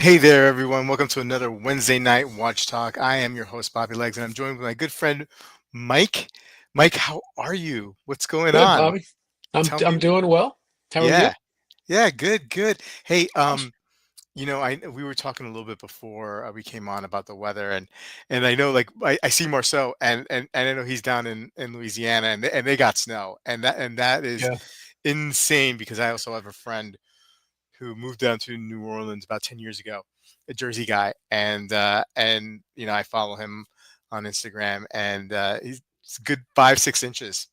Hey there, everyone. Welcome to another Wednesday night watch talk. I am your host, Bobby Legs, and I'm joined with my good friend, Mike. Mike, how are you? What's going Good, on? Bobby. I'm Tell I'm me. doing well. How are you? Yeah, yeah, good, good. Hey, Awesome. I we were talking a little bit before we came on about the weather, and I know like I see Marceau, and I know he's down in Louisiana, and they got snow, and that is Yeah, insane because I also have a friend who moved down to New Orleans about 10 years ago, a Jersey guy. And I follow him on Instagram and he's a good 5, 6 inches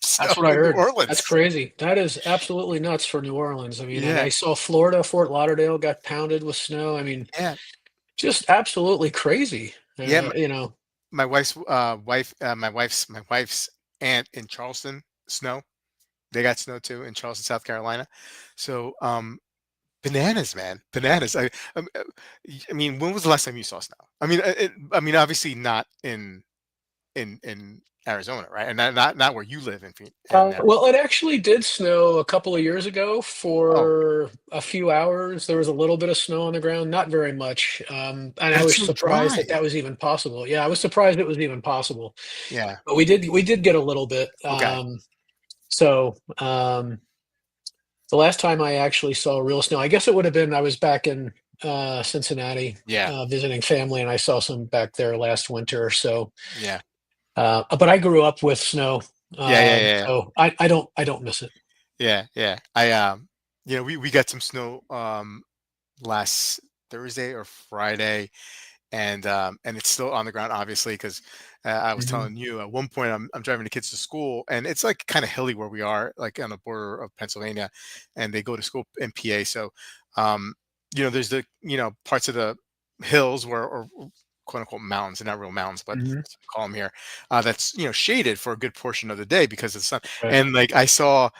snow that's what I in New heard. That's Orleans. crazy. That is absolutely nuts for New Orleans. I mean, and Yeah. I saw Florida, Fort Lauderdale got pounded with snow. I mean, Yeah. just absolutely crazy. Yeah. My wife's my wife's aunt in Charleston, snow. They got snow too in Charleston, South Carolina. So bananas, man, bananas. I mean, when was the last time you saw snow? I mean, obviously not in Arizona, right? And not where you live in Well, it actually did snow a couple of years ago oh, for a few hours. There was a little bit of snow on the ground, not very much. And but I it's was so surprised that dry. that was even possible. Yeah, I was surprised it was even possible. Yeah. But we did get a little bit. Okay. So the last time I actually saw real snow, I guess it would have been I was back in Cincinnati Yeah. visiting family, and I saw some back there last winter. So, Yeah. but I grew up with snow, Yeah. Yeah. Yeah. so I don't miss it. Yeah. Yeah. We got some snow last Thursday or Friday, and it's still on the ground, obviously, because I was Hmm. telling you at one point I'm driving the kids to school, and it's like kind of hilly where we are, like on the border of Pennsylvania, and they go to school in PA. So, there's the parts of the hills where or quote unquote mountains, they're not real mountains, but Hmm. that's what we call them here. That's shaded for a good portion of the day because of the sun. Right. And like I stopped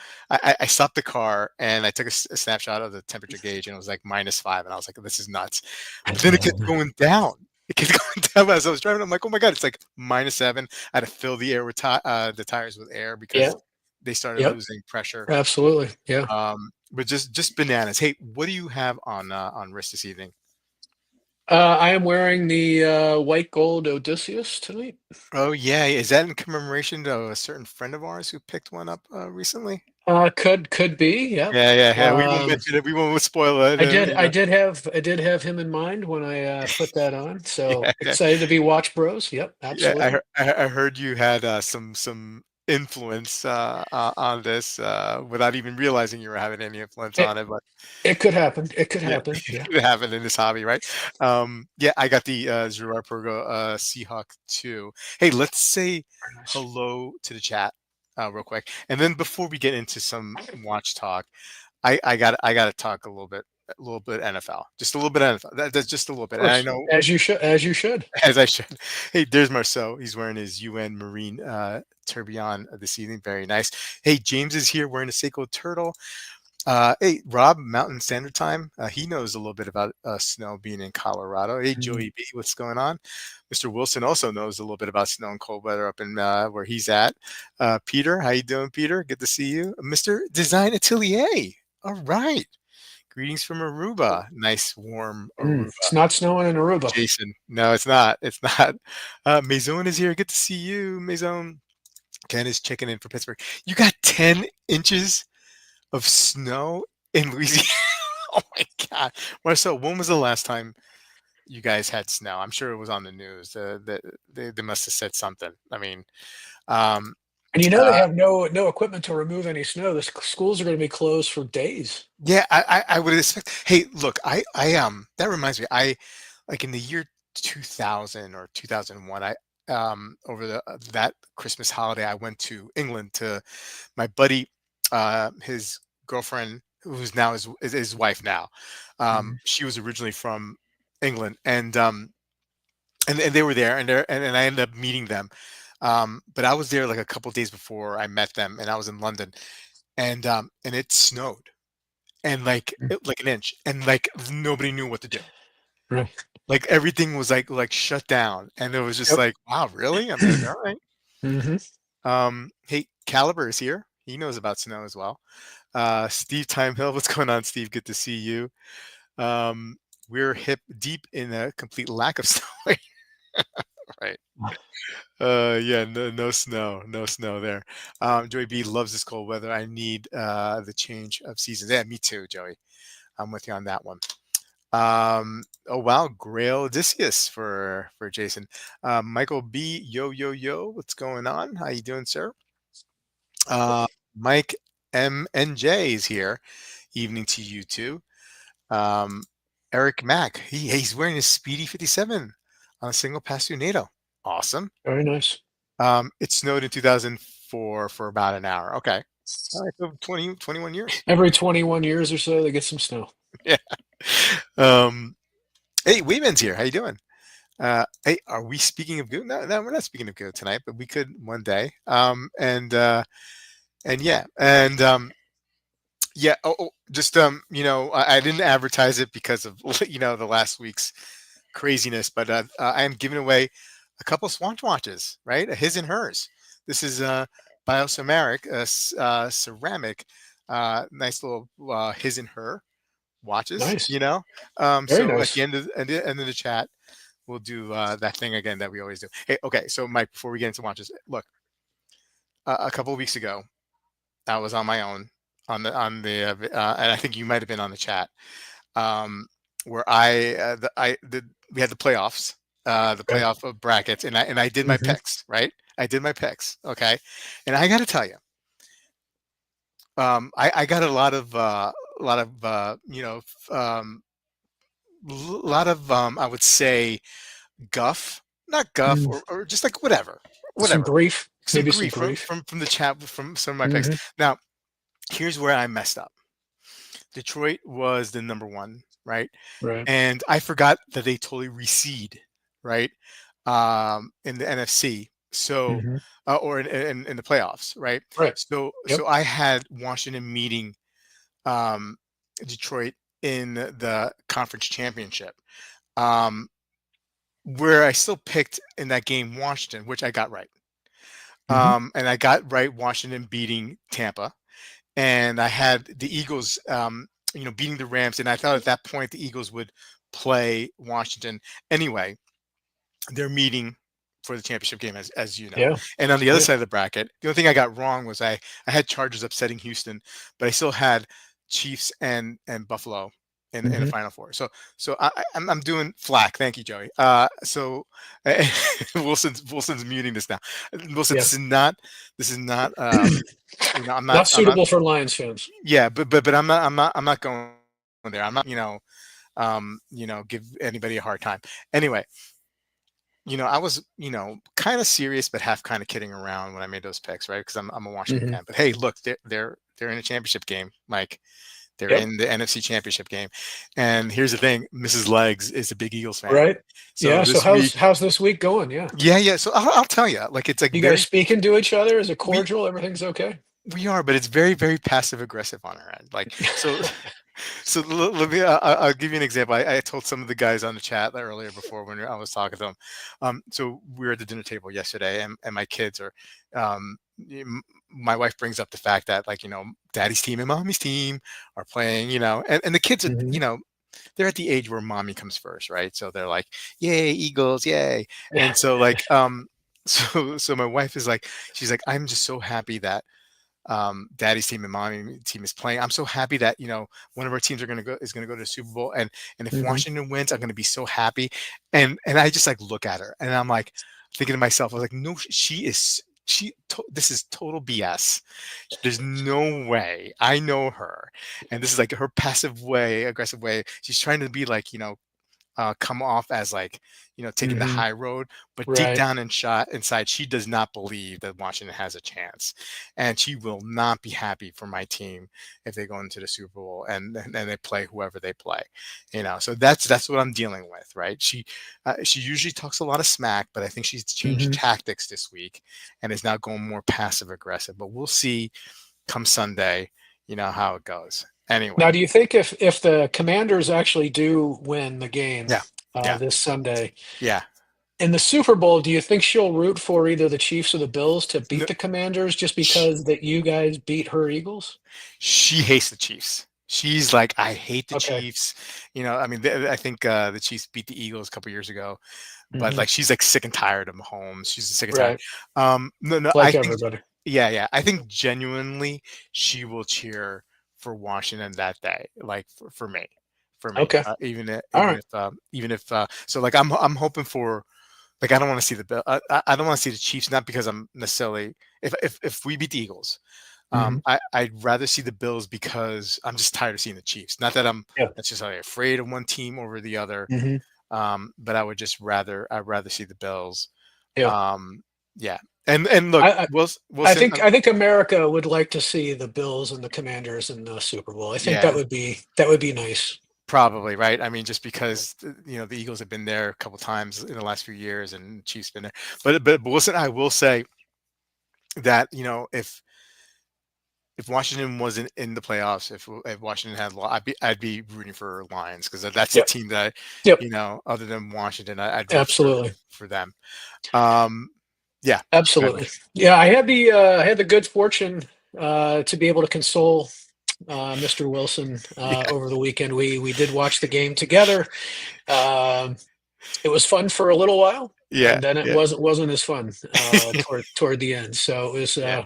the car and I took a snapshot of the temperature gauge and it was like -5, and I was like, this is nuts. But then it kept going down. It kept going down as I was driving. I'm like, oh my god, it's like -7. I had to fill the air with the tires with air Yeah. because they started Yep. losing pressure. Absolutely. Yeah. But just bananas. Hey, what do you have on wrist this evening? I am wearing the white gold Odysseus tonight. Oh yeah, is that in commemoration to a certain friend of ours who picked one up recently? Could be. Yep. Yeah, yeah, yeah. We won't Um, mention it. We won't spoil it. I did I did have I did have him in mind when I put that on. So Yeah, yeah, excited to be Watch Bros. Yep, yeah. absolutely. I heard you had some influence on this without even realizing you were having any influence It on it. But it could happen. It could yeah, happen. it Yeah. could happen in this hobby, right? Yeah, I got the Gerard Pergo Seahawk 2. Hey, let's say Very nice. hello to the chat real quick, and then before we get into some watch talk, I got to talk a little bit NFL, just a little bit NFL. That's just a little Of bit, and I course. know As you should. As you should. as I should. Hey, there's Marceau. He's wearing his UN Marine tourbillon this evening. Very nice. Hey, James is here wearing a Seiko turtle. Hey, Rob, Mountain Standard Time. He knows a little bit about snow being in Colorado. Hey, Mhm. Joey B, what's going on? Mr. Wilson also knows a little bit about snow and cold weather up in where he's at. Peter, how you doing, Peter? Good to see you. Mr. Design Atelier. All right. Greetings from Aruba. Nice, warm Aruba. It's not snowing in Aruba. Jason. No, it's not. It's not. Maison is here. Good to see you, Maison. Ken is checking in for Pittsburgh. You got 10 inches of snow in Louisiana. Oh my God. Marcel, when was the last time you guys had snow? I'm sure it was on the news. They must have said something. I mean, um, And you know they uh, have no equipment to remove any snow. The schools are going to be closed for days. yeah, I would expect. Hey, look, that reminds me. I like in the year 2000 or 2001. I over that Christmas holiday, I went to England to my buddy, his girlfriend, who's now his wife now. Mhm. She was originally from England, and they were there, and I ended up meeting them. But I was there like a couple days before I met them, and I was in London, and it snowed, and like an inch, and like nobody knew what to do. Right. Like everything was like shut down, and it was just Yep. like, wow, really? I'm like, all right. Hmm. Hey, Caliber is here. He knows about snow as well. Steve Timehill, what's going on, Steve? Good to see you. Um, we're hip deep in a complete lack of snow. Right. Yeah, no snow, no snow there. Joey B loves this cold weather. I need the change of seasons. Yeah, me too, Joey. I'm with you on that one. Oh wow, Grail Odysseus for Jason. Michael B, yo, what's going on? How you doing, sir? Uh, Mike MNJ is here. Evening to you too. Um, Eric Mack, he's wearing his Speedy 57 on a single pass through NATO. Awesome. Very nice. It snowed in 2004 for about an hour. Okay. All right, so 21 years. Every 21 years or so, they get some snow. Yeah. Um, hey, Wayman's here. How you doing? Hey, are we speaking of goo? No, we're not speaking of goo tonight, but we could one day. And yeah, and yeah. Just I didn't advertise it because of the last week's craziness, but I am giving away a couple Swatch watches, right? A his and hers. This is bioceramic, ceramic, nice little his and her watches. Nice. Very So at the nice. end of the chat, we'll do that thing again that we always do. Hey, okay. So Mike, before we get into watches, look, a couple of weeks ago, I was on my own and I think you might have been on the chat, um, where we had the playoffs, the Okay. playoff of brackets, and I did my Hmm. picks, right? I did my picks, okay, and I got to tell you, I got a lot of lot of I would say guff, not guff, Mm. or just like whatever, Some whatever, grief. some Maybe some grief grief. from the chat from some of my picks. Hmm. Now, here's where I messed up. Detroit was the number one, right? Right. And I forgot that they totally reseed, right? In the NFC, so Hmm. or in the playoffs, right? Right. Yep. So I had Washington meeting um, Detroit in the conference championship, um, where I still picked in that game Washington, which I got right. Hmm. And I got right Washington beating Tampa, and I had the Eagles, beating the Rams, and I thought at that point the Eagles would play Washington anyway. They're meeting for the championship game, as you know. Yeah. And on the other Yeah. side of the bracket, the only thing I got wrong was I had Chargers upsetting Houston, but I still had Chiefs and Buffalo in the Hmm. Final Four. So I'm doing flack. Thank you, Joey. So Wilson's muting this now. Wilson, Yeah. this is not Not I'm not suitable for Lions fans. yeah, but I'm not going there. I'm not give anybody a hard time. Anyway, I was, kind of serious, but half kind of kidding around when I made those picks, right? Because I'm a Washington Hmm. fan. But hey, look, they're in a championship game, Mike. They're Yep. in the NFC Championship game, and here's the thing: Mrs. Legs is a big Eagles fan. Right. So Yeah. So this how's week, how's this week going? Yeah. yeah. So I'll tell you, like it's like You guys very speaking to each other? Is it we cordial? Everything's okay? we are, but it's very very passive aggressive on our end. Like so. So let me. I'll give you an example. I told some of the guys on the chat earlier before when I was talking to them. So we were at the dinner table yesterday, and my kids are. My wife brings up the fact that daddy's team and mommy's team are playing. And the kids are Hmm. they're at the age where mommy comes first, right? So they're like, "Yay, Eagles, yay!" Yeah. And so so my wife is like, she's like, "I'm just so happy that." Daddy's team and mommy team is playing. I'm so happy that one of our teams is gonna go to the Super Bowl, and if Hmm. Washington wins, I'm gonna be so happy. And I just like look at her, and I'm like thinking to myself, I was like, no, this is total BS. There's no way. I know her, and this is like her passive way, aggressive way. She's trying to be like come off as like taking the Hmm. high road, but deep Right. down inside she does not believe that Washington has a chance, and she will not be happy for my team if they go into the Super Bowl and they play whoever they play. So that's what I'm dealing with, right? She usually talks a lot of smack, but I think she's changed Hmm. tactics this week and is now going more passive aggressive, but we'll see come Sunday how it goes. Anyway. Now, do you think if the Commanders actually do win the game Yeah. Yeah. this Sunday Yeah. in the Super Bowl, do you think she'll root for either the Chiefs or the Bills to beat No, the Commanders just because that you guys beat her Eagles? she hates the Chiefs. She's like, I hate the Okay. Chiefs. I mean, I think the Chiefs beat the Eagles a couple years ago, but Mhm. like she's like sick and tired of Mahomes. She's sick and tired. Right. No, no, I Like think, everybody. yeah, yeah, I think genuinely she will cheer for Washington that day, like for me, Okay. All even right. if so, like I'm hoping for. Like I don't want to see the Bill. I don't want to see the Chiefs, not because I'm necessarily if we beat the Eagles, Mhm. I'd rather see the Bills because I'm just tired of seeing the Chiefs. Not that I'm Yeah. necessarily afraid of one team over the other, Mhm. but I'd rather see the Bills. Yeah. Um, yeah, and look, I Wilson, I think America would like to see the Bills and the Commanders in the Super Bowl. I think yeah, that would be nice. probably right. I mean, just because the Eagles have been there a couple times in the last few years, and Chiefs been there, but Wilson, I will say that if Washington wasn't in the playoffs, if Washington had, I'd be rooting for Lions because that's the Yep. team that Yep. other than Washington, I'd root Absolutely. for them. Um, yeah, go ahead. Absolutely. Yeah, I had the good fortune to be able to console Mr. Wilson Yeah, over the weekend. We did watch the game together. Um, it was fun for a little while, yeah, and then yeah, wasn't as fun toward the end. So it was yeah,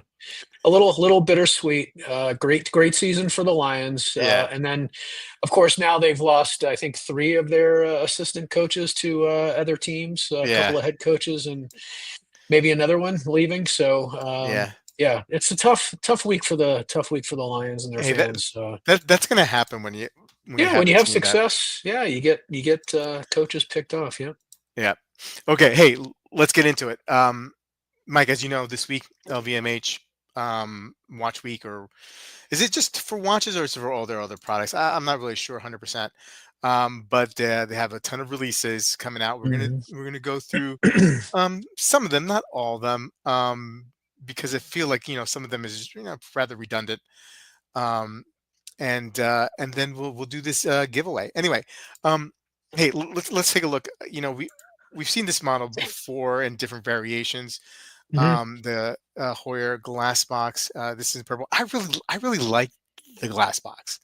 a little bittersweet. Great season for the Lions, yeah, and then of course now they've lost I think three of their assistant coaches to other teams, a yeah, couple of head coaches, and maybe another one leaving. So yeah. yeah, it's a tough week for the Lions and their Hey, that fans. that's gonna happen when you Yeah, have when a you have team that. success, yeah, you get coaches picked off. Yeah. Yeah. Okay. Hey, let's get into it. Mike, as you know, this week LVMH Watch Week, or is it just for watches or is it for all their other products? I'm not really sure 100%. But they have a ton of releases coming out. Mhm. We're gonna go through some of them, not all of them, because I feel like some of them is rather redundant. Um, and then we'll do this giveaway. Anyway, um, hey, let's take a look. We've seen this model before in different variations. Mhm. The Hoyer glass box. This is purple. I really like the glass box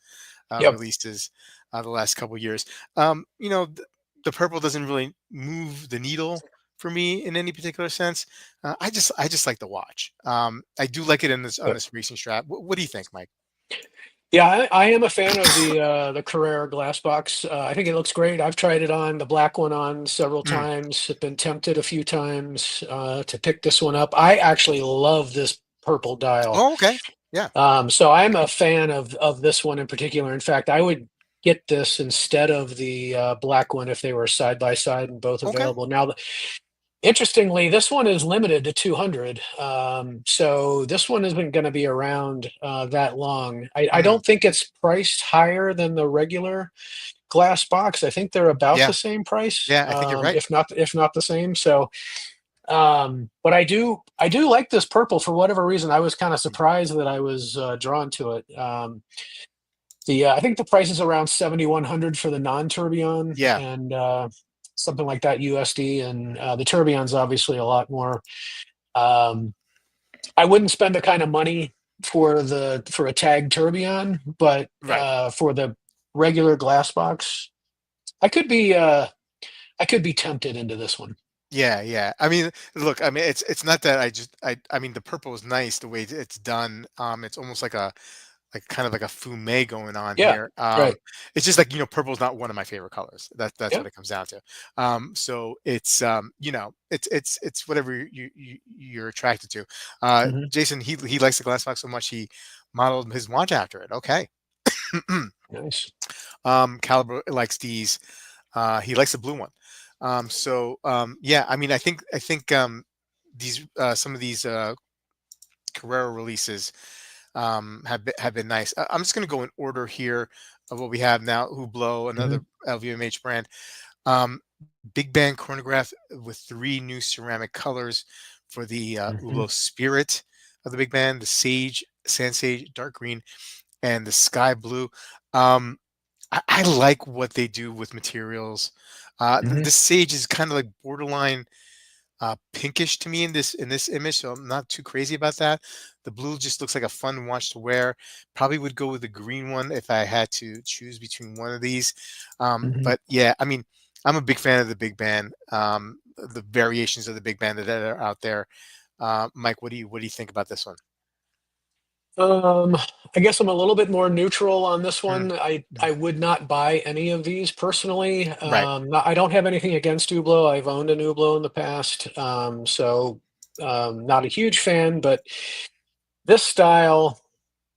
Yep. releases the last couple years. The purple doesn't really move the needle for me in any particular sense. I just like the watch. I do like it in this on Yep. this racing strap. What do you think, Mike? Yeah, I am a fan of the Carrera glass box. I think it looks great. I've tried it on, the black one on several Mm. times. Have been tempted a few times to pick this one up. I actually love this purple dial. Oh, okay. Yeah. So I'm a fan of this one in particular. In fact, I would get this instead of the black one if they were side by side and both Okay. available. Now, interestingly, this one is limited to 200. So this one isn't going to be around that long. I Mm. don't think it's priced higher than the regular glass box. I think they're about the Yeah. same price, Yeah. I think you're right. if not the same. So, but I do like this purple for whatever reason. I was kind of Mm. surprised that I was drawn to it. The I think the price is around 7,100 for the non-tourbillon, Yeah. and something like that USD, and the tourbillon's obviously a lot more. Um, I wouldn't spend the kind of money for a tag tourbillon, but Right. for the regular glass box, I could be uh, I could be tempted into this one. Yeah. Yeah. I mean, look. I mean, it's not that I mean, the purple is nice the way it's done. It's almost like kind of like a fume going on Yeah, here. right. It's just like purple is not one of my favorite colors. That's Yeah. what it comes down to. So it's it's whatever you're attracted to. Hmm. Jason, he likes the glass box so much he modeled his watch after it. Okay. Nice. Caliber likes these. He likes the blue one. Yeah, I mean, I think these some of these Carrera releases have been nice. I'm just going to go in order here of what we have now. Hublot, Hmm. another LVMH brand. Um, Big Bang chronograph with three new ceramic colors for the Hmm. Hublot Spirit of the Big Bang, the Sage, Sand Sage, dark green, and the Sky Blue. Um, I like what they do with materials. Hmm. The Sage is kind of like borderline pinkish to me in this image, so I'm not too crazy about that. The blue just looks like a fun watch to wear. Probably would go with the green one if I had to choose between one of these. Mhm. But yeah, I mean, I'm a big fan of the Big Band, the variations of the Big Band that are out there. Mike, what do you think about this one? Um, I guess I'm a little bit more neutral on this Mm, one. I mm, I would not buy any of these personally. right. I don't have anything against Hublot. I've owned an Hublot in the past, not a huge fan, but this style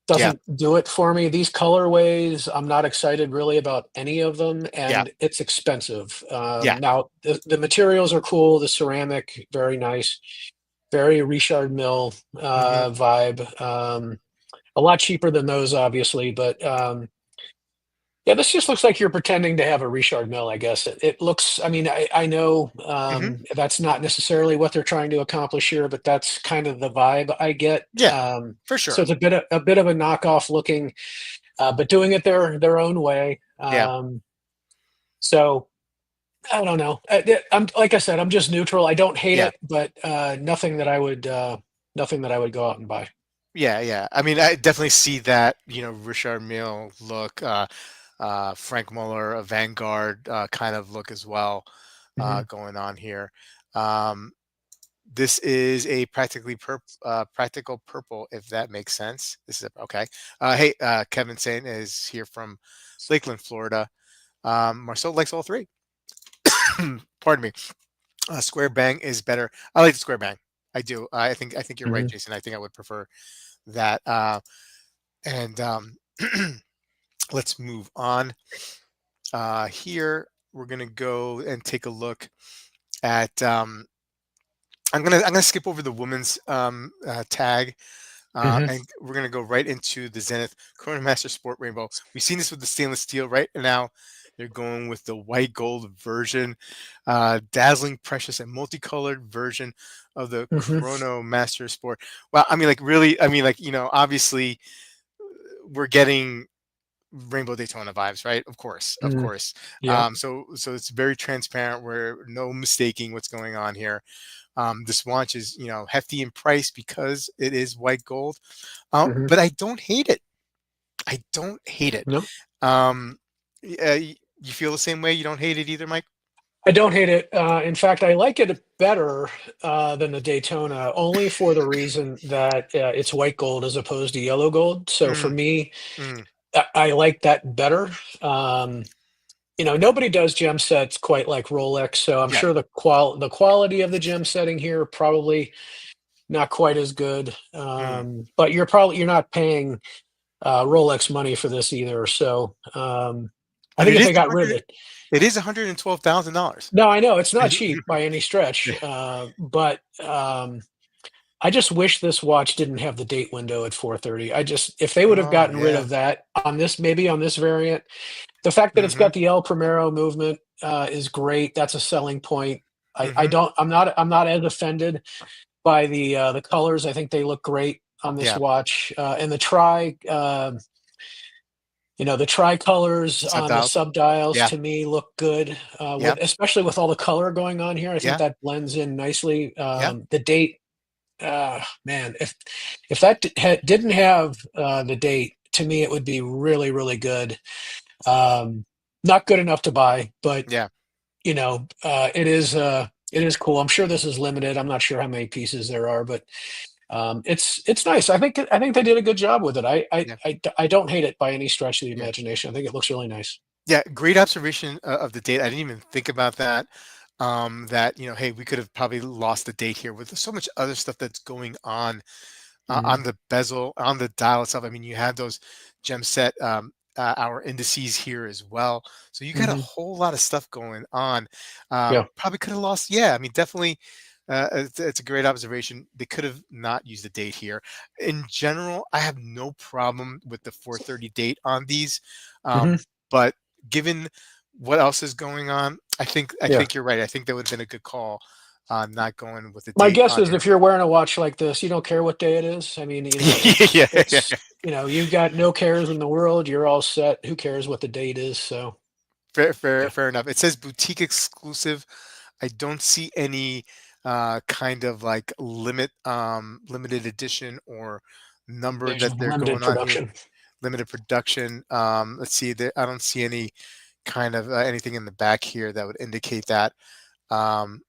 Yeah. doesn't do it for me. These colorways, I'm not excited really about any of them, Yeah. and it's expensive. Yeah. Now the materials are cool. The ceramic, very nice, very Richard Mille Hmm. vibe. A lot cheaper than those, obviously, but yeah, this just looks like you're pretending to have a Richard Mille, I guess. It looks, I mean, I know Hmm. that's not necessarily what they're trying to accomplish here, but that's kind of the vibe I get. Yeah, for So sure. it's a bit of a knockoff looking, but doing it their own way. Yeah. So I don't know. I'm like I said, I'm just neutral. I don't hate Yeah. it, but nothing that I would go out and buy. Yeah, yeah. I mean, I definitely see that, Richard Mille look, Frank Muller, a Vanguard kind of look as well, Hmm. going on here. Um, this is a practical purple, if that makes sense. This is okay. Hey, Kevin Saint is here from Lakeland, Florida. Marceau likes all three. Pardon me. Square Bang is better. I like the Square Bang. I do. I think you're right, Hmm. Jason. I think I would prefer that. And let's move on. Here we're gonna go and take a look at. I'm gonna skip over the women's tag, Hmm. and we're gonna go right into the Zenith Chronomaster Sport Rainbow. We've seen this with the stainless steel, right? And now they're going with the white gold version, dazzling, precious, and multicolored version of the Hmm. Chrono Master Sport. Well, I mean, like really, I mean, like obviously we're getting Rainbow Daytona vibes, right? Of course, of Hmm. course. Yeah. So it's very transparent. We're no mistaking what's going on here. This watch is hefty in price because it is white gold, Hmm. but I don't hate it. I don't hate it. No. Um, you feel the same way? You don't hate it either, Mike? I don't hate it. In fact, I like it better than the Daytona, only for the reason that it's white gold as opposed to yellow gold. So for Mm, me, mm, I like that better. Nobody does gem sets quite like Rolex, so I'm yeah. sure the quality of the gem setting here probably not quite as good. Mm. But you're not paying Rolex money for this either. So I But think it if is they a got rid of hundred. it. It is $112,000. No, I know it's not cheap by any stretch, but I just wish this watch didn't have the date window at 4:30. If they would have Oh gotten rid yeah. of that on this, maybe on this variant, the fact that it's Hmm. got the El Primero movement is great. That's a selling point. I Hmm. don't. I'm not as offended by the colors. I think they look great on this Yeah. watch, and the tricolors on the Subdials. subdials Yeah. to me look good, Yeah. especially with all the color going on here. I think Yeah. that blends in nicely. Yeah. The date, man, if that didn't have the date, to me it would be really, really good. Um, Not good enough to buy, but Yeah. it is cool. I'm sure this is limited. I'm not sure how many pieces there are, but it's nice. I think they did a good job with it. Yeah. I don't hate it by any stretch of the Yeah. imagination. I think it looks really nice. Yeah, great observation of the date. I didn't even think about that. That hey, we could have probably lost the date here with so much other stuff that's going Mhm. on the bezel, on the dial itself. I mean, you had those gem set our indices here as well. So you got a Mhm. whole lot of stuff going on. Yeah. Probably could have lost. Yeah, I mean, definitely. It's a great observation. They could have not used the date here. In general, I have no problem with the 4:30 date on these, Mhm. but given what else is going on, I Yeah. think you're right. I think that would have been a good call, not going with the My date guess on is here. if you're wearing a watch like this, you don't care what day it is. I mean, Yeah, yeah. you've got no cares in the world. You're all set. Who cares what the date is? So, Fair, fair, yeah. fair enough. It says boutique exclusive. I don't see any. kind of like limited edition or number There's that they're limited going on here. production. Limited production. Let's see. I don't see any kind of anything in the back here that would indicate that.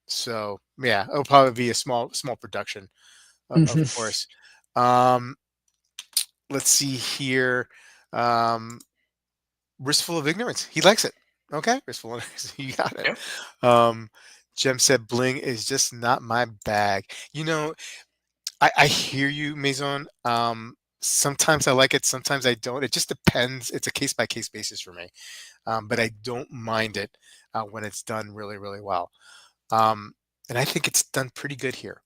So yeah, it'll probably be a small production, of Hmm. course. Um, let's see here. Um, Wristful of ignorance. He likes it. Okay, wristful of ignorance. You got it. Yep. Um, Jem said, "Bling is just not my bag." I hear you, Maison. Sometimes I like it, sometimes I don't. It just depends. It's a case by case basis for me. But I don't mind it when it's done really, really well. Um, and I think it's done pretty good here.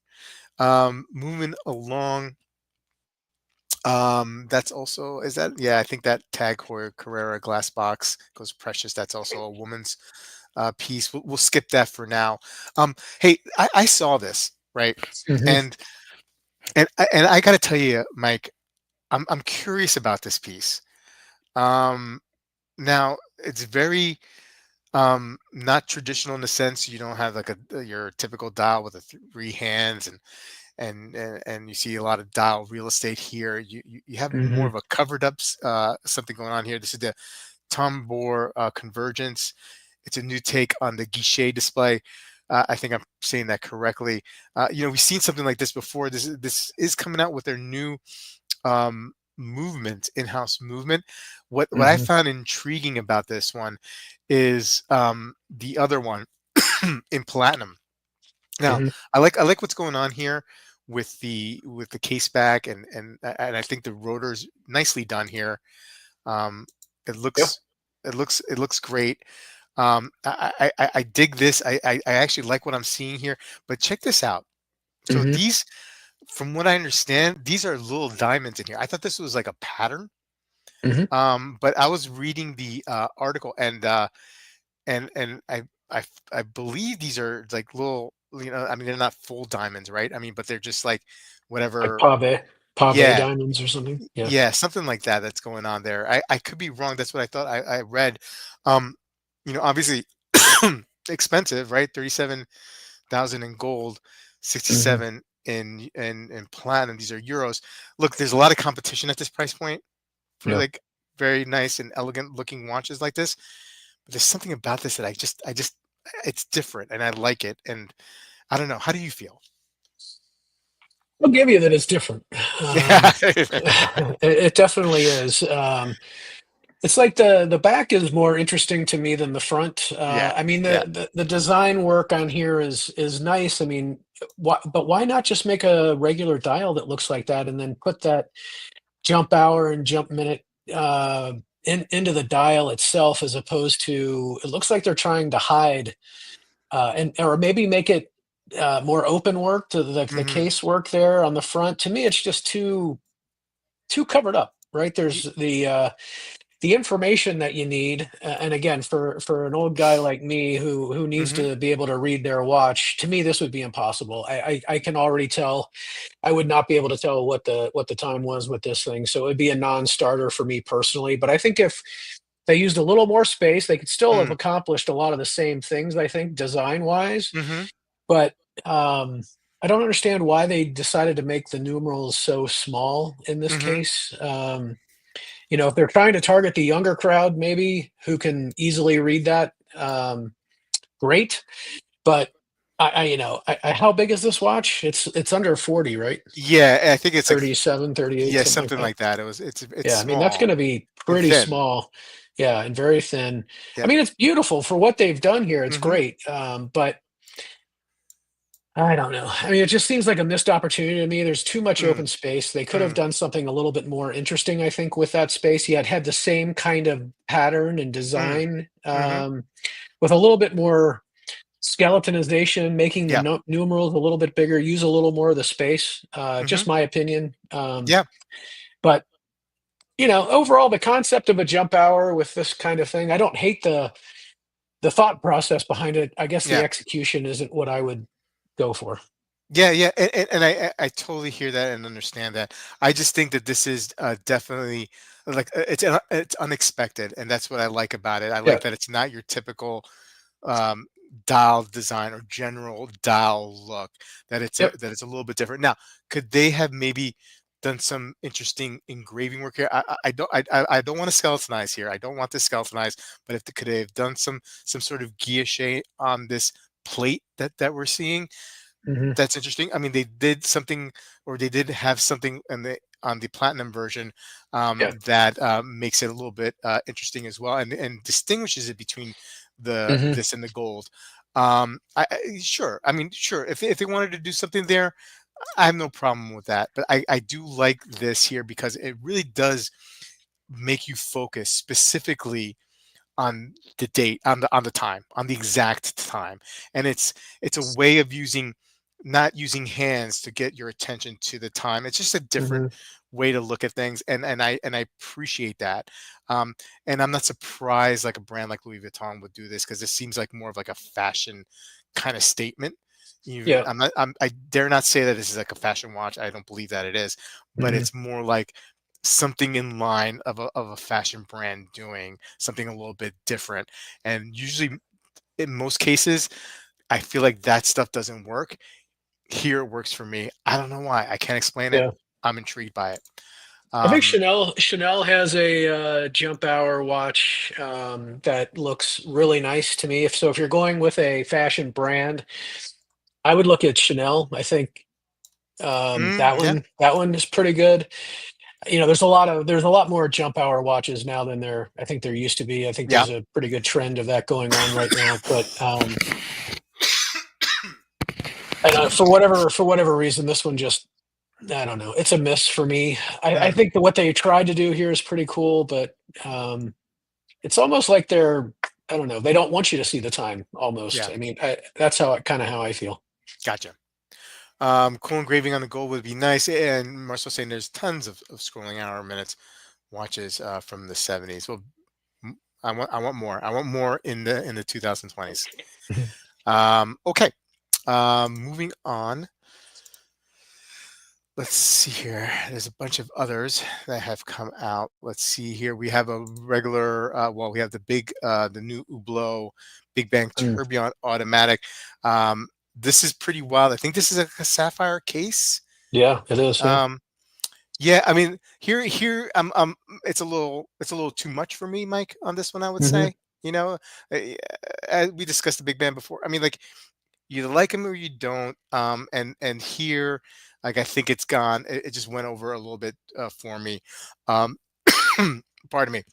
Moving along, that's also is that yeah, I think that Tag Carrera glass box goes precious. That's also a woman's piece. We'll skip that for now. Hey, I saw this right, Hmm. and and I got to tell you, Mike, I'm curious about this piece. Um, Now it's very not traditional in the sense you don't have like your typical dial with the three hands and you see a lot of dial real estate here. You have more Hmm. of a covered up something going on here. This is the Tombor convergence. It's a new take on the guichet display. I think I'm saying that correctly. We've seen something like this before. This is coming out with their new movement, in-house movement. What I Hmm. found intriguing about this one is the other one in platinum. Now, Hmm. I like what's going on here with the case back and I think the rotor's nicely done here. Um, it Yep. looks it looks great. I dig this. I actually like what I'm seeing here. But check this out. So Hmm. these, from what I understand, these are little diamonds in here. I thought this was like a pattern. Hmm. But I was reading the article and I believe these are like little, I mean, they're not full diamonds, right? I mean, but they're just like Like whatever. pave Yeah, diamonds or something. Yeah. yeah, something like that that's going on there. I could be wrong. That's what I thought I read. Um, Obviously expensive, right? 37,000 in gold, Hmm. 67 in platinum. These are euros. Look, there's a lot of competition at this price point for Yeah. like very nice and elegant looking watches like this. But there's something about this that I just it's different and I like it. And I don't know. How do you feel? I'll give you that it's different. Yeah. It definitely is. It's like the back is more interesting to me than the front. Yeah. I mean, Yeah. the design work on here is nice. I mean, but why not just make a regular dial that looks like that and then put that jump hour and jump minute uh, into the dial itself, as opposed to it looks like they're trying to hide and or maybe make it more open work to the Hmm. case work there on the front. To me, it's just too covered up. Right there's the information that you need, and again, for an old guy like me who needs Hmm. to be able to read their watch, to me this would be impossible. I can already tell I would not be able to tell what the time was with this thing, so it would be a non-starter for me personally. But I think if they used a little more space, they could still have Mm. accomplished a lot of the same things, I think, design wise. Hmm. But um I don't understand why they decided to make the numerals so small in this Hmm. case. If they're trying to target the younger crowd, maybe who can easily read that, great. But how big is this watch? It's under 40, right? Yeah, I think it's like 37, 38, yeah, something like something that. like that. It's Yeah, I mean, that's small gonna be and pretty thin. small. Yeah, and very thin. I Yep. mean, it's beautiful for what they've done here. It's Hmm. great. But I don't know. I mean, it just seems like a missed opportunity to me. There's too much Mm. open space. They could have Mm. done something a little bit more interesting, I think, with that space. You had the same kind of pattern and Mm. design, Hmm. with a little bit more skeletonization, making the Yeah. numerals a little bit bigger, use a little more of the space. Hmm. Just my opinion. Yeah. But overall, the concept of a jump hour with this kind of thing, I don't hate the thought process behind it. I guess the Yeah. execution isn't what I would go for. Yeah, yeah, and I totally hear that and understand that. I just think that this is definitely like it's unexpected, and that's what I like about it. I Yeah. like that it's not your typical dial design or general dial look, Yep. that it's a little bit different. Now, could they have maybe done some interesting engraving work here? I don't want to skeletonize here. I don't want this skeletonized, but if they could have done some sort of guilloche on this plate that we're seeing, Hmm. that's interesting. I mean, they did something, or they did have something in the on the platinum version, Yeah. that makes it a little bit interesting as well, and distinguishes it between the Hmm. this and the gold. Sure. I mean, sure. If they wanted to do something there, I have no problem with that. But I do like this here because it really does make you focus specifically on the date, on the time, on the exact time, and it's a way of using, not using hands to get your attention to the time. It's just a different Hmm. way to look at things, and I appreciate that. um and I'm not surprised like a brand like Louis Vuitton would do this, because it seems like more of like a fashion kind of statement. Even Yeah. I dare not say that this is like a fashion watch. I don't believe that it is, but Hmm. it's more like something in line of a fashion brand doing something a little bit different. And usually, in most cases, I feel like that stuff doesn't work. Here it works for me. I don't know why. I can't explain it. Yeah. I'm intrigued by it. I think Um, Chanel has a jump hour watch that looks really nice to me. If you're going with a fashion brand, I would look at Chanel. I think yeah, that one is pretty good. You know, there's a lot more jump hour watches now than I think there used to be. I think yeah. there's a pretty good trend of that going on right now. But and for whatever reason, this one just I don't know. It's a miss for me. I Mm, think that what they tried to do here is pretty cool, but um, it's almost like I don't know. They don't want you to see the time. Almost. yeah, I mean, that's how kind of how I feel. gotcha. Cool engraving on the gold would be nice. And Marceau saying there's tons of scrolling hour minutes watches from the 70s. Well, I want more. I want more in the 2020s. Okay. Moving on. Let's see here. There's a bunch of others that have come out. Let's see here. We have a regular. Well, we have the new Hublot Big Bang Mm. Tourbillon Automatic. This is pretty wild. I think this is a sapphire case. Yeah, it is. Yeah. Um, yeah, I mean, here, it's a little too much for me, Mike, on this one. I would Hmm. say, you know, uh, we discussed the Big Bang before. I mean, like, you like them or you don't. And here, like, I think it's gone. It just went over a little bit for me. Um, pardon me.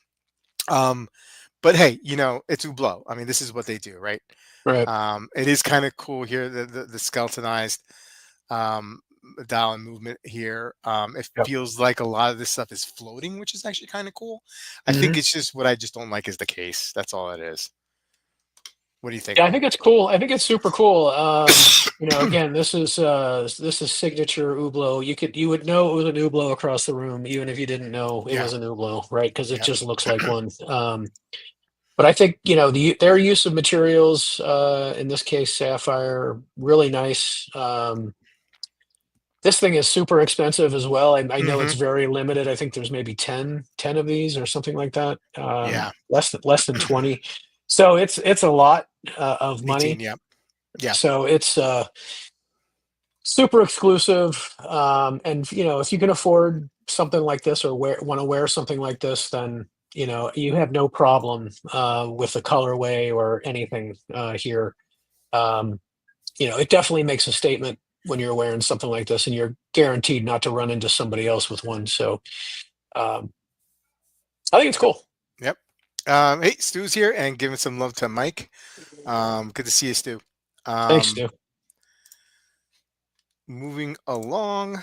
Um, but hey, it's Hublot. I mean, this is what they do, right? Right. It is kind of cool here, the skeletonized um, dial and movement here. It Yep. feels like a lot of this stuff is floating, which is actually kind of cool. I think Hmm. it's just what I just don't like is the case. That's all it is. What do you think? Yeah, I think it's cool. I think it's super cool. You know, again, this is signature Hublot. You would know it was an Hublot across the room, even if you didn't know it Yeah, was an Hublot, right? Because it yeah. just looks like one. But I think you know their use of materials, in this case, sapphire, really nice. This thing is super expensive as well. I know Hmm. it's very limited. I think there's maybe 10 of these or something like that. Yeah. Less than 20. So it's a lot of 18. money. Yeah. Yeah. So it's super exclusive. And you know, if you can afford something like this or want to wear something like this, then you know you have no problem with the colorway or anything here. Um, you know, it definitely makes a statement when you're wearing something like this, and you're guaranteed not to run into somebody else with one. So um, I think it's Yep. cool. Yep. Hey, Stu's here and giving some love to Mike. Good to see you, Stu. Thanks, Um, Stu. moving along.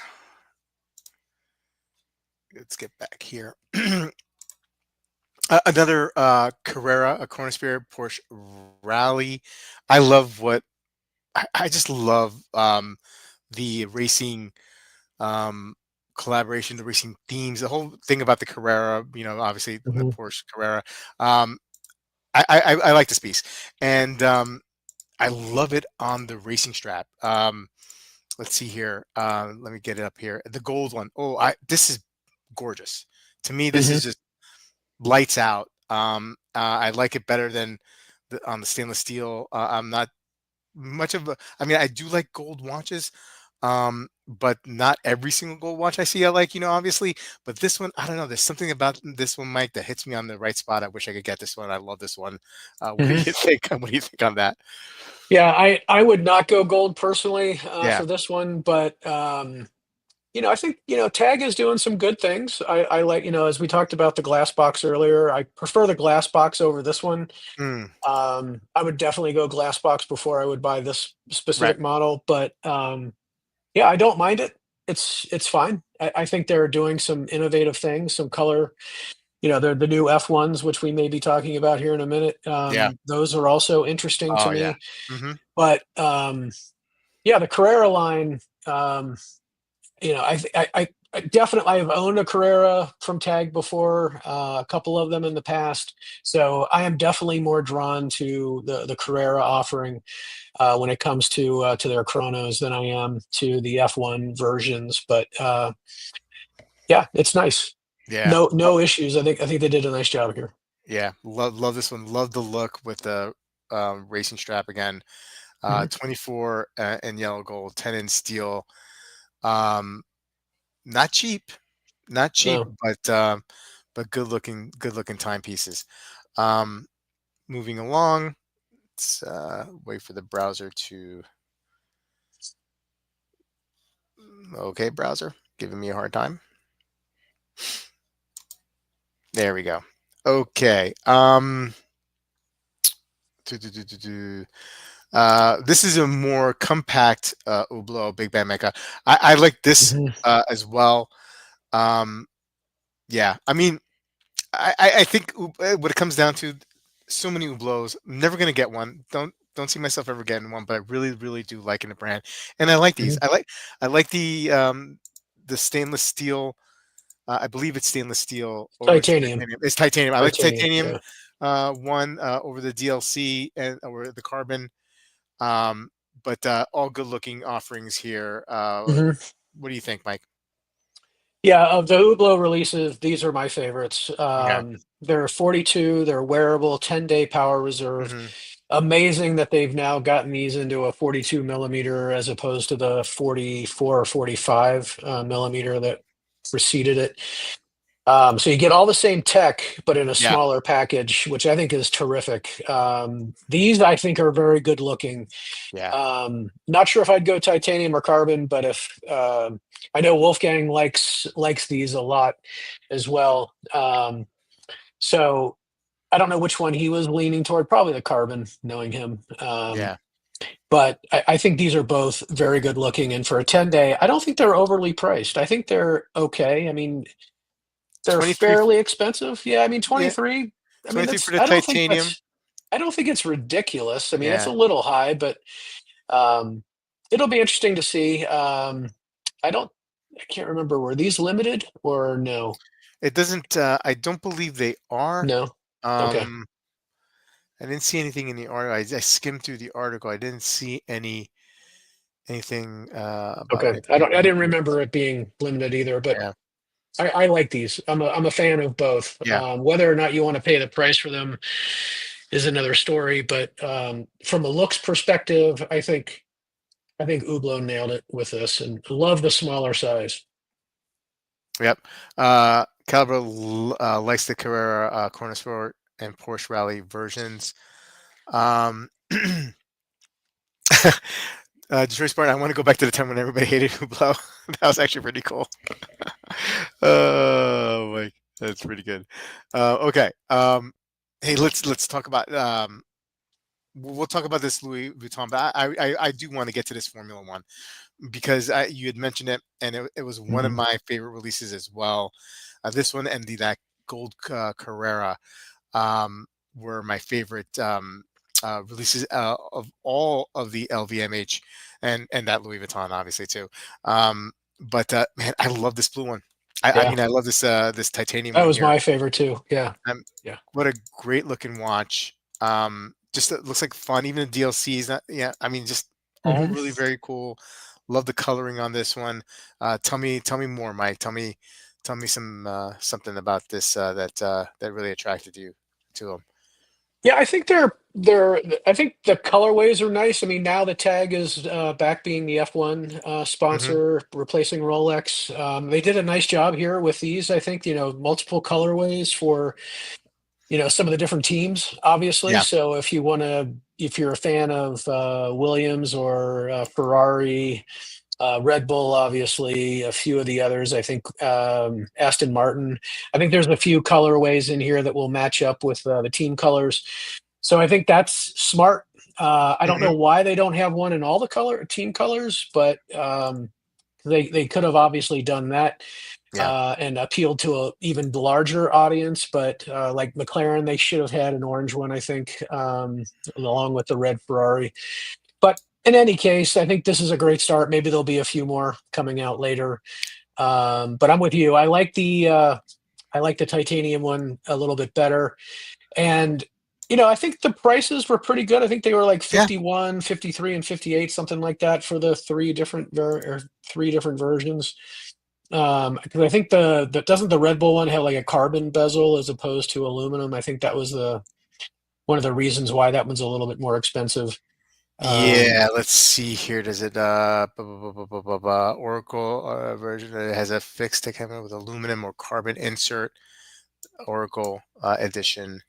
Let's get back here. Another Carrera, a Corner Spirit Porsche Rally. I love what I just love the racing um, collaboration, the racing themes, the whole thing about the Carrera. Obviously the Hmm. Porsche Carrera. Um, I like this piece, and I love it on the racing strap. Let's see here. Let me get it up here. The gold one. Oh, this is gorgeous. To me, this Hmm. is just lights out. I like it better than on the stainless steel. I'm not much of a. I mean, I do like gold watches, but not every single gold watch I see I like. Obviously, but this one, I don't know. There's something about this one, Mike, that hits me on the right spot. I wish I could get this one. I love this one. What do you Mhm. think? What do you think on that? Yeah, I would not go gold personally Yeah. for this one, but I think Tag is doing some good things. I like as we talked about the glass box earlier. I prefer the glass box over this one. Mm, I would definitely go glass box before I would buy this right. specific model, but yeah, I don't mind it. It's fine. I think they're doing some innovative things, some color. They're the new F1s, which we may be talking about here in a minute. Yeah. Those are also interesting to Oh yeah. me. Hmm. But yeah, the Carrera line. I definitely I've owned a Carrera from Tag before, a couple of them in the past. So I am definitely more drawn to the Carrera offering when it comes to their chronos than I am to the F1 versions. But yeah, it's nice. Yeah. No issues. I think they did a nice job here. Yeah. Love this one. Love the look with the racing strap again. Mhm. 24 in yellow gold, 10 in steel. Um, Not cheap, not cheap, No. but good looking timepieces. Um, Moving along, let's wait for the browser to. Okay, browser, giving me a hard time. There we go. Okay. This is a more compact Hublot Big Bang Mecca. I like this Mhm. as well. Um, yeah, I mean, I think what it comes down to, so many Hublots. I'm never gonna get one. Don't see myself ever getting one, but I really really do like in the brand, and I like these. Mhm. I like the stainless steel. I believe it's stainless steel or it's Titanium. titanium. It's titanium. I like the Titanium. titanium Yeah. one over the DLC and over the carbon. Um, but all good looking offerings here. Mhm. What do you think, Mike? Yeah, of the Hublot releases, these are my favorites. Okay. They're 42, they're wearable, 10-day power reserve. Hmm. Amazing that they've now gotten these into a 42 millimeter as opposed to the 44 or 45 millimeter that preceded it. So you get all the same tech, but in a Yeah. smaller package, which I think is terrific. These I think are very good looking. Yeah. Not sure if I'd go titanium or carbon, but if I know Wolfgang likes these a lot as well. So I don't know which one he was leaning toward. Probably the carbon, knowing him. Yeah. But I think these are both very good looking, and for a 10-day, I don't think they're overly priced. I think they're okay. I mean, they're 23. fairly expensive. Yeah, I mean, Yeah. 23. I mean, 23 that's. for the I don't think titanium. that's. I don't think it's ridiculous. I mean, it's a Yeah. little high, but um, it'll be interesting to see. I don't. I can't remember. Were these limited or no? It doesn't, I don't believe they are. No. Okay. Um, I didn't see anything in the article. I skimmed through the article. I didn't see anything about Okay. it I being don't. I didn't remember it being limited either. But yeah. I like these. I'm a fan of both. Yeah. Whether or not you want to pay the price for them is another story. But from a looks perspective, I think Hublot nailed it with this, and love the smaller size. Yep. Caliber likes the Carrera Corner Sport and Porsche Rally versions. Um, Detroit Spartan, I want to go back to the time when everybody hated Hublot. That was actually pretty cool. Oh, like that's pretty good. Okay. Hey, let's talk about we'll talk about this Louis Vuitton, but I do want to get to this Formula One because you had mentioned it, and it was one of Mhm. my favorite releases as well. This one and the that gold Carrera were my favorite releases of all of the LVMH and that Louis Vuitton obviously too. But man, I love this blue one. I Yeah, mean, I love this titanium that one was here. my favorite too. Yeah, Um, yeah. what a great looking watch. Just it looks like fun. Even the DLC is not. Yeah, I mean, just all Mhm. really very cool. Love the coloring on this one. Tell me more, Mike. Tell me something about this that really attracted you to them. Yeah, I think they're I think the colorways are nice. I mean, now the tag is back being the F1 Hmm. sponsor, replacing Rolex. They did a nice job here with these. I think, multiple colorways for, some of the different teams, obviously. Yeah. So if you're a fan of Williams or Ferrari, Red Bull, obviously, a few of the others. I think Aston Martin. I think there's a few colorways in here that will match up with the team colors. So I think that's smart. I don't Hmm. know why they don't have one in all the color team colors, but they could have obviously done that Yeah. and appealed to a even larger audience. But like McLaren, they should have had an orange one, I think, along with the red Ferrari. But in any case, I think this is a great start. Maybe there'll be a few more coming out later. But I'm with you. I like the titanium one a little bit better. And I think the prices were pretty good. I think they were like Yeah. 51, 53, and 58, something like that for the three different versions. 'Cause I think the doesn't the Red Bull one have like a carbon bezel as opposed to aluminum? I think that was the one of the reasons why that one's a little bit more expensive. Um, Yeah, let's see here. Does it Oracle version that has a fixed tick helmet with aluminum or carbon insert Oracle edition.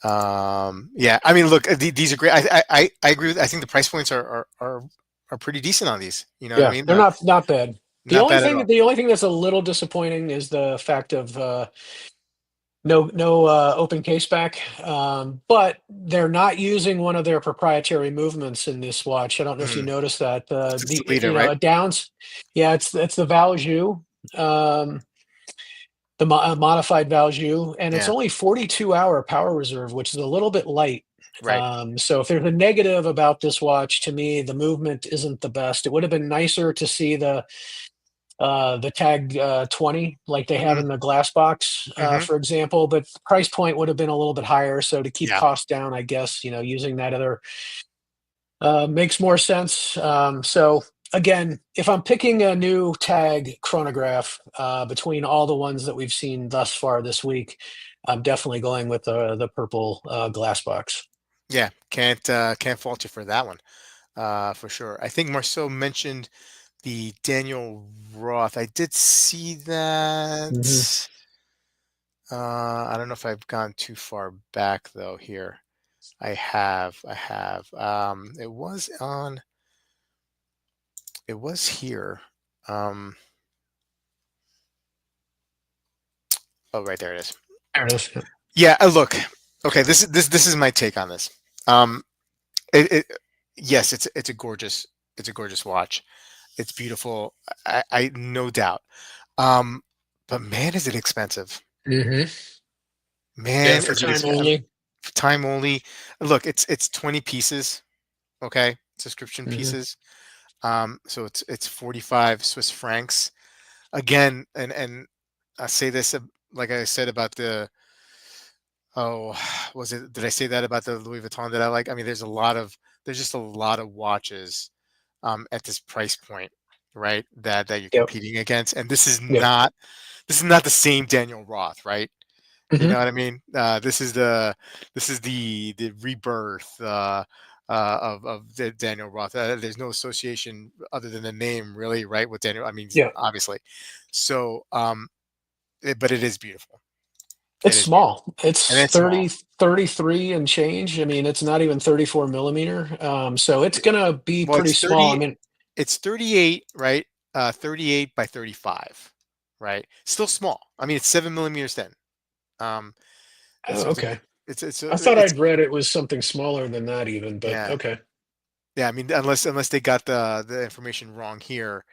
Yeah, I mean, look, these are great. I agree with. I think the price points are pretty decent on these. You know what I Yeah, mean? they're not bad. The Not only bad at thing all. the only thing that's a little disappointing is the fact of no open case back. But they're not using one of their proprietary movements in this watch. I don't know if you Mm, noticed that. it's The the leader, right? a downs, yeah, it's the Valjoux, um, modified Valjoux, and it's Yeah, only 42-hour power reserve, which is a little bit light. right. So if there's a negative about this watch, to me, the movement isn't the best. It would have been nicer to see the tag 20 like they have Mm, in the glass box, hmm. for example, but the price point would have been a little bit higher. So to keep Yeah, costs down, I guess, using that other makes more sense. So again, if I'm picking a new tag chronograph between all the ones that we've seen thus far this week, I'm definitely going with the purple glass box. yeah. Can't fault you for that one. For sure. I think Marceau mentioned the Daniel Roth. I did see Hmm. that. I don't know if I've gone too far back though here. I have. It was here. Um, oh, right there it is. There it is. Yeah. Yeah, look. Okay, this is my take on this. Um, it yes, it's a gorgeous watch. It's beautiful. I no doubt. Um, but man, is it expensive. Hmm. Yeah, Man, for is it time expensive. only. Time only. Look, it's 20 pieces, okay? Subscription Hmm. pieces. So it's 45 Swiss francs. Again, and I say this like I said about the oh, was it did I say that about the Louis Vuitton that I like? I mean, there's just a lot of watches at this price point, right? That you're Yep. competing against. And Yep. this is not the same Daniel Roth, right? You Hmm. know what I mean? This is the rebirth of Daniel Roth. There's no association other than the name, really, right? With Daniel, I mean, Yeah. obviously. So, but it is beautiful. It It's is beautiful, small. and It's it's small. 33 and change. I mean, it's not even 34 millimeter. So it's It- gonna be Well, pretty small. I mean, it's 38, right? 38 by 35, right? Still small. I mean, it's 7 millimeters thin. Um, oh, so okay. I thought it's I'd read it was something smaller than that even, but yeah. okay. Yeah, I mean, unless they got the information wrong here,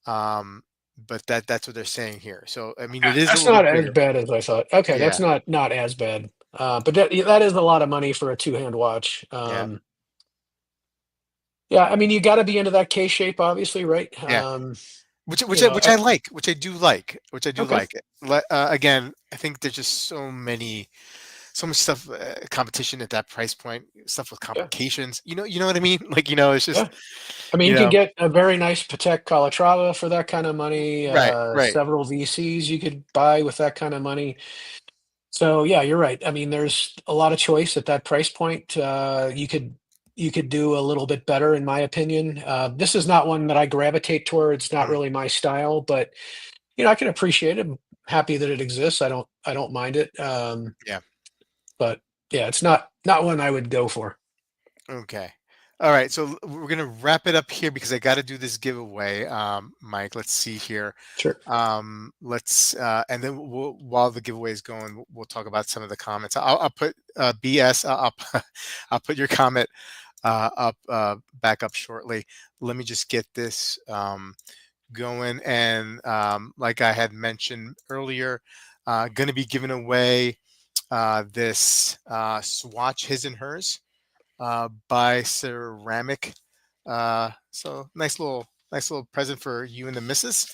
um, but that's what they're saying here. So I mean, Okay. it is a That's little not bit as bigger. bad as I thought. Okay, Yeah, that's not as bad. But that is a lot of money for a two-hand watch. yeah, Yeah, I mean, you got to be into that case shape, obviously, right? yeah. Which I, I like, which I do like, which I do okay, like. Again, I think there's just so much stuff, competition at that price point, stuff with yeah, complications. You know what I mean? Like it's yeah. just I mean, you you can know, get a very nice Patek Calatrava for that kind of money. right, right. Several VCs you could buy with that kind of money. So yeah, you're right. I mean, there's a lot of choice at that price point. You could do a little bit better, in my opinion. This is not one that I gravitate towards. It's not Mm, really my style, but I can appreciate it. I'm happy that it exists. I don't mind it. yeah. But yeah, it's not one I would go for. Okay. All right. So we're gonna wrap it up here because I got to do this giveaway. Mike, let's see here. Sure. Let's and then while the giveaway is going, we'll talk about some of the comments. I'll put BS. I'll put your comment up back up shortly. Let me just get this going. And like I had mentioned earlier, going to be giving away this swatch, his and hers, by ceramic. So nice little present for you and the missus.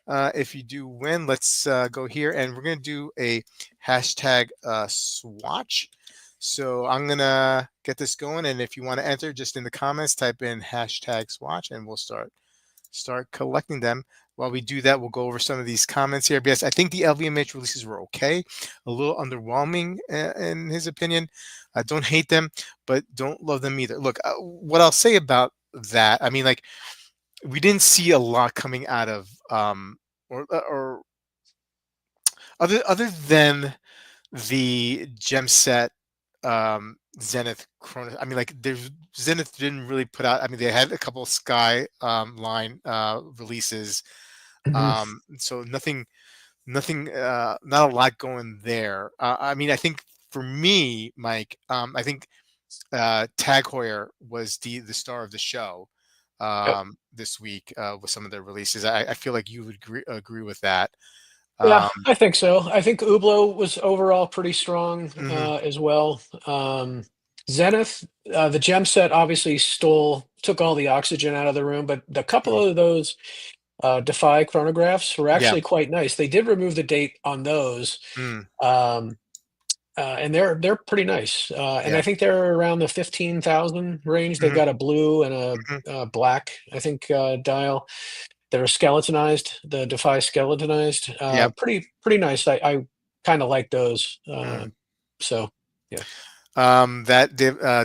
If you do win, let's go here, and we're gonna do a hashtag swatch. So I'm gonna get this going, and if you want to enter, just in the comments, type in hashtag swatch, and we'll start collecting them. While we do that, we'll go over some of these comments here. Because I think the LVMH releases were okay, a little underwhelming in his opinion. I don't hate them, but don't love them either. Look, what I'll say about that, I mean, like we didn't see a lot coming out of or other than the gem set Zenith Chrono. I mean, like there's Zenith didn't really put out. I mean, they had a couple of Sky line releases, Mhm. so nothing, not a lot going there. I mean, I think for me, Mike, I think Tag Heuer was the star of the show Yep. this week with some of their releases. I feel like you would agree with that. Yeah, Um, I think so. I think Hublot was overall pretty strong mhm, as well. Zenith, the gem set obviously took all the oxygen out of the room, but the couple mm, of those Defy chronographs were yeah, actually quite nice. They did remove the date on those, mm, um, and they're pretty nice. And I yeah, think they're around the 15,000 range. They've mhm, got a blue and mhm, a black, I think, dial. They're skeletonized, the Defy skeletonized. yep. Pretty nice. I kind of like those. Mm. So yeah,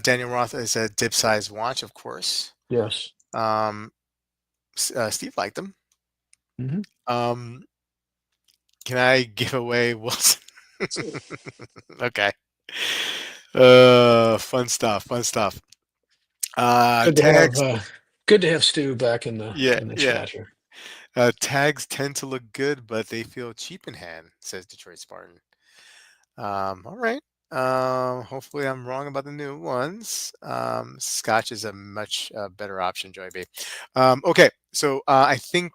Daniel Roth is a dip size watch, of course. yes. Um, Steve liked them. Hmm. Um, can I give away Wilson? Okay. Fun stuff. Fun stuff. Good to have Tags. good to have Stu back Yeah, in the yeah. chat here. Tags tend to look good, but they feel cheap in hand, says Detroit Spartan. All right. Hopefully I'm wrong about the new ones. Scotch is a much better option, Joy B. Okay, so I think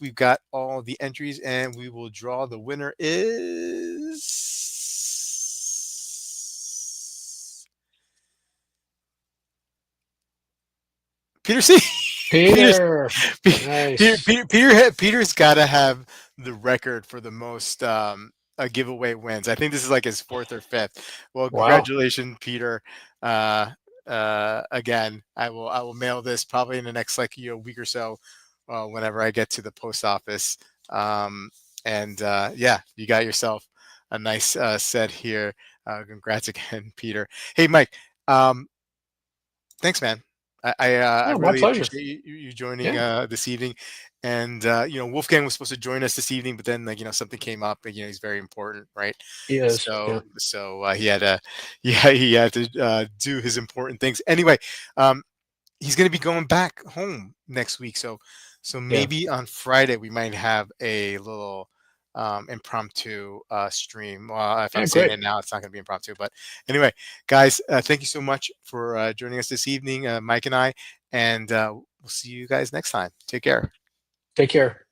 we've got all the entries, and we will draw. The winner is Peter C. Peter Peter, Pe- nice. Peter's got to have the record for the most giveaway wins. I think this is like his fourth or fifth. Well, Wow. congratulations, Peter. Uh, again, I will mail this probably in the next like week or so, whenever I get to the post office. And yeah, you got yourself a nice set here. Congrats again, Peter. Hey, Mike. Um, Thanks, man. I Oh, my really pleasure. appreciate you joining Yeah, this evening. And Wolfgang was supposed to join us this evening, but then like something came up, and he's very important, right? he is. Yeah, So he had to yeah, he had to do his important things. Anyway, um, he's going to be going back home next week. So yeah, maybe on Friday we might have a little impromptu stream. Well, if I'm yeah. saying Great. it now, it's not going to be impromptu. But anyway, guys, thank you so much for joining us this evening, Mike and I, and we'll see you guys next time. Take care. Take care.